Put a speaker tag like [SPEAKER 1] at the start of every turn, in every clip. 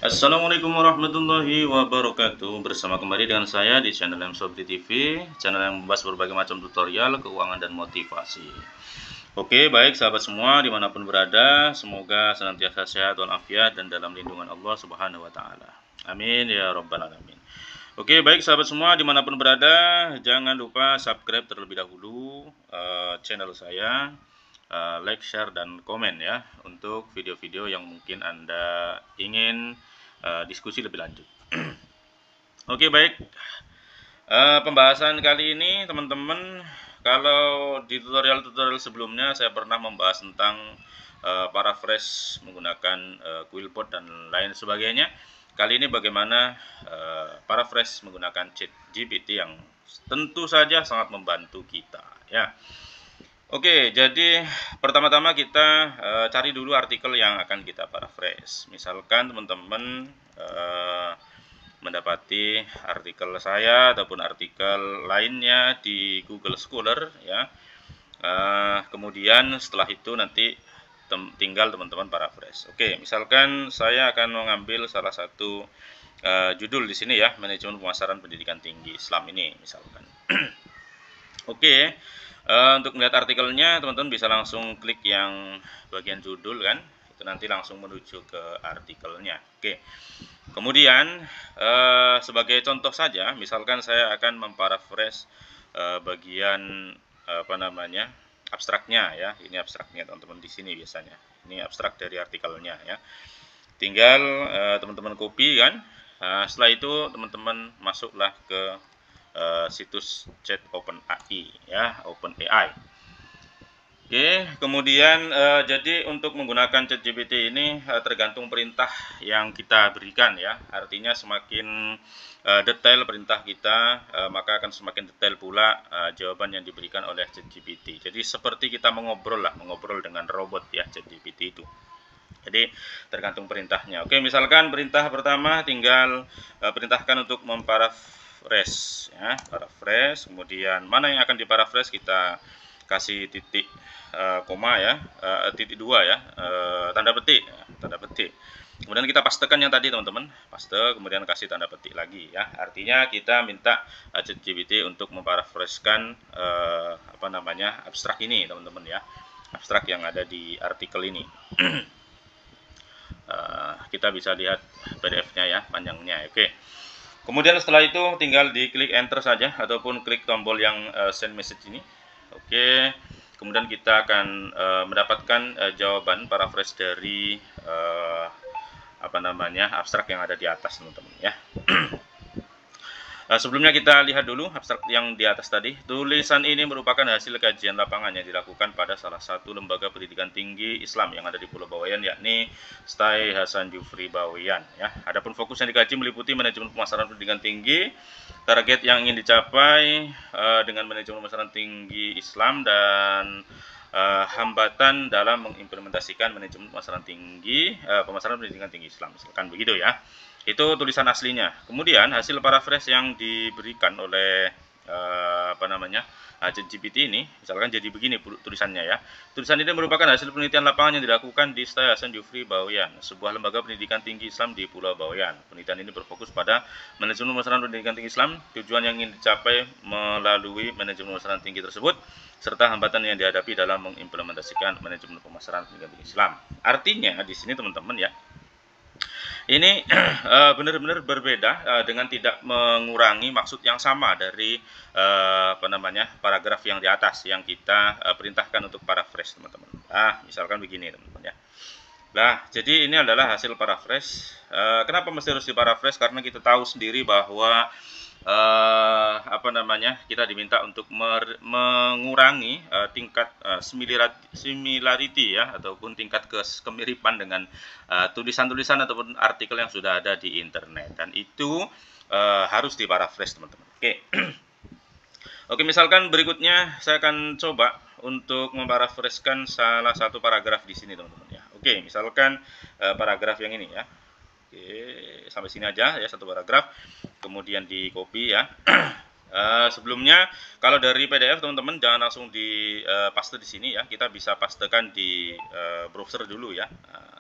[SPEAKER 1] Assalamualaikum warahmatullahi wabarakatuh. Bersama kembali dengan saya di channel Sobri TV, channel yang membahas berbagai macam tutorial, keuangan, dan motivasi. Oke, baik sahabat semua dimanapun berada, semoga senantiasa sehat walafiat dan dalam lindungan Allah Subhanahu wa Ta'ala. Amin ya Rabbal 'Alamin. Oke, baik sahabat semua dimanapun berada, jangan lupa subscribe terlebih dahulu channel saya. Like, share, dan komen ya untuk video-video yang mungkin Anda ingin diskusi lebih lanjut. Oke, baik. Pembahasan kali ini teman-teman, kalau di tutorial-tutorial sebelumnya saya pernah membahas tentang paraphrase menggunakan Quillbot dan lain sebagainya. Kali ini bagaimana paraphrase menggunakan ChatGPT yang tentu saja sangat membantu kita ya. Oke, jadi pertama-tama kita cari dulu artikel yang akan kita paraphrase. Misalkan teman-teman mendapati artikel saya ataupun artikel lainnya di Google Scholar ya. Kemudian setelah itu nanti tinggal teman-teman paraphrase. Oke, misalkan saya akan mengambil salah satu judul di sini ya, manajemen pemasaran pendidikan tinggi Islam ini misalkan. Oke. Untuk melihat artikelnya teman-teman bisa langsung klik yang bagian judul kan, itu nanti langsung menuju ke artikelnya. Oke, kemudian sebagai contoh saja, misalkan saya akan memparaphrase bagian abstraknya ya. Ini abstraknya teman-teman di sini biasanya. Ini abstrak dari artikelnya ya. Tinggal teman-teman copy kan. Setelah itu teman-teman masuklah ke situs chat OpenAI ya, OpenAI. Oke, kemudian jadi untuk menggunakan ChatGPT ini tergantung perintah yang kita berikan ya. Artinya semakin detail perintah kita, maka akan semakin detail pula jawaban yang diberikan oleh ChatGPT. Jadi seperti kita mengobrol dengan robot ya, ChatGPT itu. Jadi tergantung perintahnya. Oke, misalkan perintah pertama tinggal perintahkan untuk memparaphrase ya, paraphrase. Kemudian mana yang akan diparaphrase kita kasih titik koma ya, titik 2 ya, tanda petik. Kemudian kita pastekan yang tadi teman-teman, paste, kemudian kasih tanda petik lagi ya. Artinya kita minta ChatGPT untuk memparafrasekan abstrak ini teman-teman ya, abstrak yang ada di artikel ini. Kita bisa lihat PDF-nya ya, panjangnya. Oke. Kemudian setelah itu tinggal diklik enter saja ataupun klik tombol yang send message ini. Oke. Kemudian kita akan mendapatkan jawaban paraphrase dari abstrak yang ada di atas teman-teman ya. Sebelumnya kita lihat dulu abstrak yang di atas tadi. Tulisan ini merupakan hasil kajian lapangan yang dilakukan pada salah satu lembaga pendidikan tinggi Islam yang ada di Pulau Bawean, yakni STAI Hasan Jufri Bawean ya. Adapun fokus yang dikaji meliputi manajemen pemasaran pendidikan tinggi, target yang ingin dicapai dengan manajemen pemasaran tinggi Islam, dan hambatan dalam mengimplementasikan manajemen pemasaran pendidikan tinggi Islam, misalkan begitu ya. Itu tulisan aslinya. Kemudian hasil paraphrase yang diberikan oleh ChatGPT ini, misalkan jadi begini tulisannya ya. Tulisan ini merupakan hasil penelitian lapangan yang dilakukan di STAI Hasan Jufri Bawean, sebuah lembaga pendidikan tinggi Islam di Pulau Bawean. Penelitian ini berfokus pada manajemen pemasaran pendidikan tinggi Islam, tujuan yang ingin dicapai melalui manajemen pemasaran tinggi tersebut, serta hambatan yang dihadapi dalam mengimplementasikan manajemen pemasaran pendidikan tinggi Islam. Artinya di sini teman-teman ya, ini benar-benar berbeda dengan tidak mengurangi maksud yang sama dari paragraf yang di atas yang kita perintahkan untuk paraphrase teman-teman. Misalkan begini teman-teman ya. Nah, jadi ini adalah hasil paraphrase. Kenapa mesti harus diparaphrase? Karena kita tahu sendiri bahwa kita diminta untuk mengurangi tingkat similarity ya, ataupun tingkat kemiripan dengan tulisan-tulisan ataupun artikel yang sudah ada di internet, dan itu harus diparaphrase teman-teman. Oke. Oke, misalkan berikutnya saya akan coba untuk memparafrasekan salah satu paragraf di sini teman-teman ya. Oke, misalkan paragraf yang ini ya. Oke, sampai sini aja ya, satu paragraf. Kemudian di copy ya. Sebelumnya kalau dari PDF teman-teman jangan langsung di paste di sini ya. Kita bisa pastekan di browser dulu ya.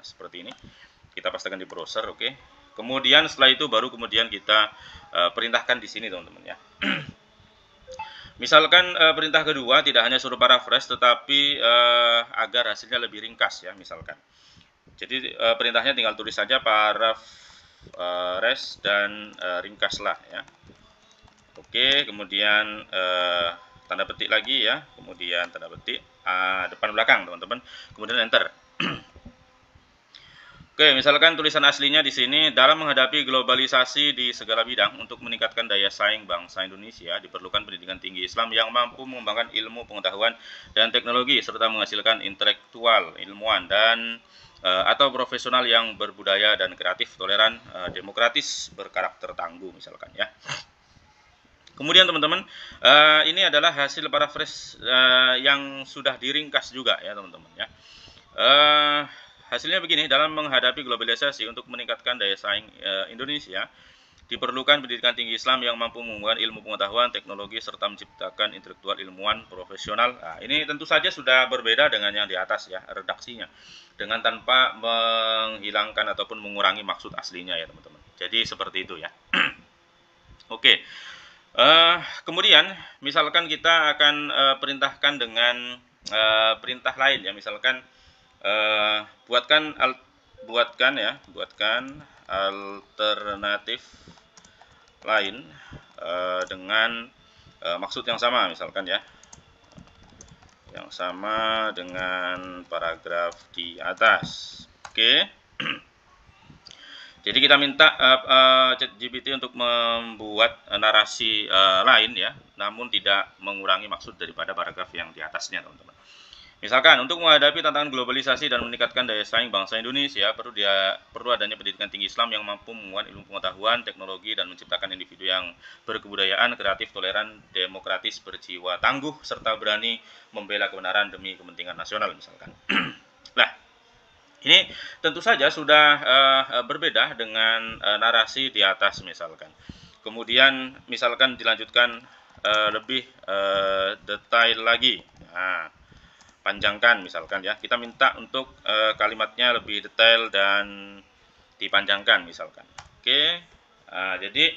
[SPEAKER 1] Seperti ini. Kita pastekan di browser, oke. Kemudian setelah itu baru kemudian kita perintahkan di sini teman-teman ya. Misalkan perintah kedua tidak hanya suruh paraphrase tetapi agar hasilnya lebih ringkas ya misalkan. Jadi perintahnya tinggal tulis saja paraphrase dan ringkaslah ya. Oke, kemudian tanda petik lagi ya, kemudian tanda petik depan belakang teman-teman, kemudian enter. Oke, misalkan tulisan aslinya di sini, dalam menghadapi globalisasi di segala bidang untuk meningkatkan daya saing bangsa Indonesia diperlukan pendidikan tinggi Islam yang mampu mengembangkan ilmu pengetahuan dan teknologi serta menghasilkan intelektual, ilmuwan dan atau profesional yang berbudaya dan kreatif, toleran, demokratis, berkarakter tangguh misalkan ya. Kemudian teman-teman, ini adalah hasil paraphrase yang sudah diringkas juga ya teman-teman ya. Hasilnya begini, dalam menghadapi globalisasi untuk meningkatkan daya saing Indonesia diperlukan pendidikan tinggi Islam yang mampu mengembangkan ilmu pengetahuan, teknologi serta menciptakan intelektual ilmuwan profesional. Nah, ini tentu saja sudah berbeda dengan yang di atas ya redaksinya, dengan tanpa menghilangkan ataupun mengurangi maksud aslinya ya teman-teman. Jadi seperti itu ya. Oke. Kemudian misalkan kita akan perintahkan dengan perintah lain ya, misalkan buatkan alternatif lain dengan maksud yang sama misalkan ya, yang sama dengan paragraf di atas. Oke. Jadi kita minta ChatGPT untuk membuat narasi lain ya, namun tidak mengurangi maksud daripada paragraf yang di atasnya teman-teman. Misalkan untuk menghadapi tantangan globalisasi dan meningkatkan daya saing bangsa Indonesia perlu adanya pendidikan tinggi Islam yang mampu menguat ilmu pengetahuan, teknologi dan menciptakan individu yang berkebudayaan, kreatif, toleran, demokratis, berjiwa tangguh serta berani membela kebenaran demi kepentingan nasional misalkan. Nah, ini tentu saja sudah berbeda dengan narasi di atas misalkan. Kemudian misalkan dilanjutkan lebih detail lagi. Nah, panjangkan misalkan ya, kita minta untuk kalimatnya lebih detail dan dipanjangkan misalkan. Oke, jadi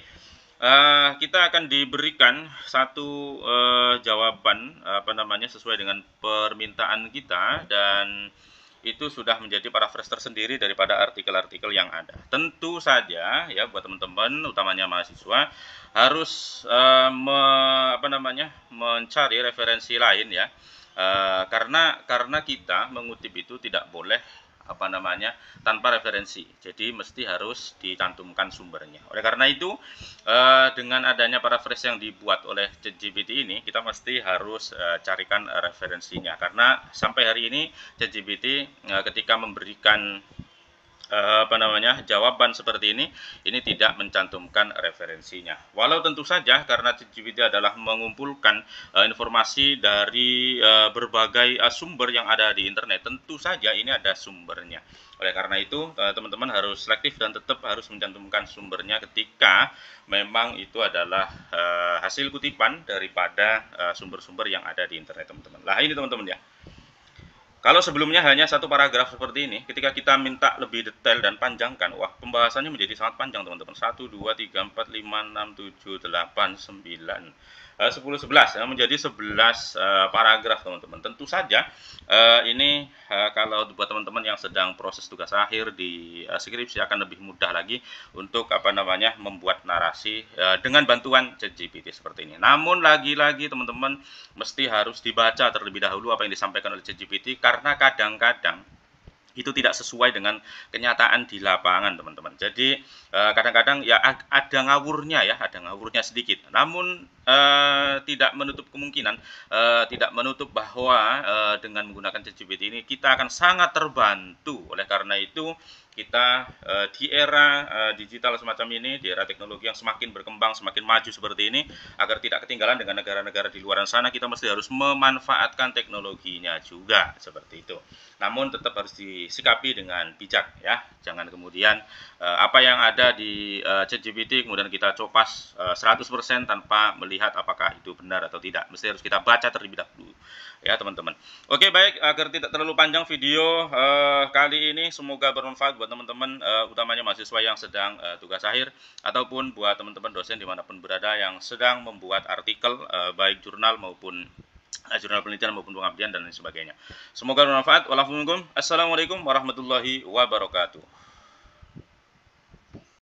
[SPEAKER 1] kita akan diberikan satu jawaban sesuai dengan permintaan kita, dan itu sudah menjadi paraphrase tersendiri daripada artikel-artikel yang ada. Tentu saja ya buat teman-teman utamanya mahasiswa harus mencari referensi lain ya. Karena kita mengutip itu tidak boleh tanpa referensi. Jadi mesti harus dicantumkan sumbernya. Oleh karena itu dengan adanya paraphrase yang dibuat oleh ChatGPT ini, kita mesti harus carikan referensinya, karena sampai hari ini ChatGPT ketika memberikan jawaban seperti ini tidak mencantumkan referensinya. Walau tentu saja karena ChatGPT adalah mengumpulkan informasi dari berbagai sumber yang ada di internet, tentu saja ini ada sumbernya. Oleh karena itu teman-teman harus selektif dan tetap harus mencantumkan sumbernya ketika memang itu adalah hasil kutipan daripada sumber-sumber yang ada di internet teman-teman. Nah ini teman-teman ya. Kalau sebelumnya hanya satu paragraf seperti ini, ketika kita minta lebih detail dan panjangkan, wah pembahasannya menjadi sangat panjang teman-teman. 1, 2, 3, 4, 5, 6, 7, 8, 9, 10, 11 menjadi 11 paragraf teman-teman. Tentu saja ini kalau buat teman-teman yang sedang proses tugas akhir di skripsi akan lebih mudah lagi untuk membuat narasi dengan bantuan ChatGPT seperti ini. Namun lagi-lagi teman-teman mesti harus dibaca terlebih dahulu apa yang disampaikan oleh ChatGPT, karena kadang-kadang itu tidak sesuai dengan kenyataan di lapangan teman-teman. Jadi kadang-kadang ya ada ngawurnya sedikit. Namun tidak menutup kemungkinan, tidak menutup bahwa dengan menggunakan ChatGPT ini kita akan sangat terbantu. Oleh karena itu kita di era digital semacam ini, di era teknologi yang semakin berkembang, semakin maju seperti ini, agar tidak ketinggalan dengan negara-negara di luar sana, kita mesti harus memanfaatkan teknologinya juga seperti itu. Namun tetap harus disikapi dengan bijak ya. Jangan kemudian apa yang ada di ChatGPT kemudian kita copas 100% tanpa melihat apakah itu benar atau tidak. Mesti harus kita baca terlebih dahulu ya teman-teman. Oke baik, agar tidak terlalu panjang video kali kali ini semoga bermanfaat buat teman-teman, utamanya mahasiswa yang sedang tugas akhir, ataupun buat teman-teman dosen dimanapun berada yang sedang membuat artikel, baik jurnal maupun jurnal penelitian maupun pengabdian dan lain sebagainya. Semoga bermanfaat. Assalamualaikum warahmatullahi wabarakatuh.